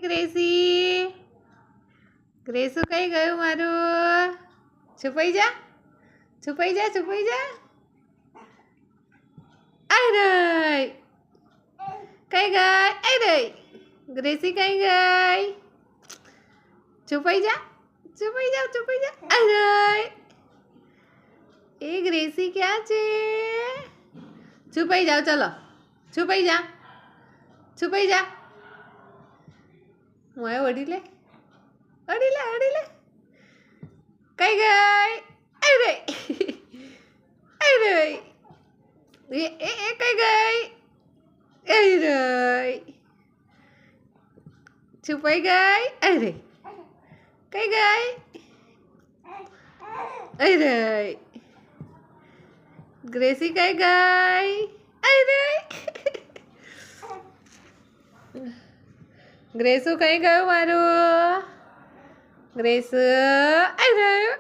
ગ્રેસી ગ્રેસુ કઈ ગયું મારું? છુપાઈ જા છુપાઈ જા છુપાઈ જા. આઈ રહી કઈ ગઈ? આઈ રહી ગ્રેસી કઈ ગઈ? છુપાઈ જા છુપાઈ જા છુપાઈ જા. આઈ રહી એ ગ્રેસી ક્યાં છે? છુપાઈ જાઓ ચલો છુપાઈ જા છુપાઈ જા. મોય ઓઢી લે ઓઢી લે ઓઢી લે. કઈ ગઈ? આઈ રહી આઈ રહી એ કઈ ગઈ? આઈ રહી છુપાઈ ગઈ. આઈ રહી કઈ ગઈ? આઈ રહી ગ્રેસી કઈ ગઈ? આઈ રહી ગ્રેસુ કઈ ગયું મારું? ગ્રેસુ આઈ રહ્યું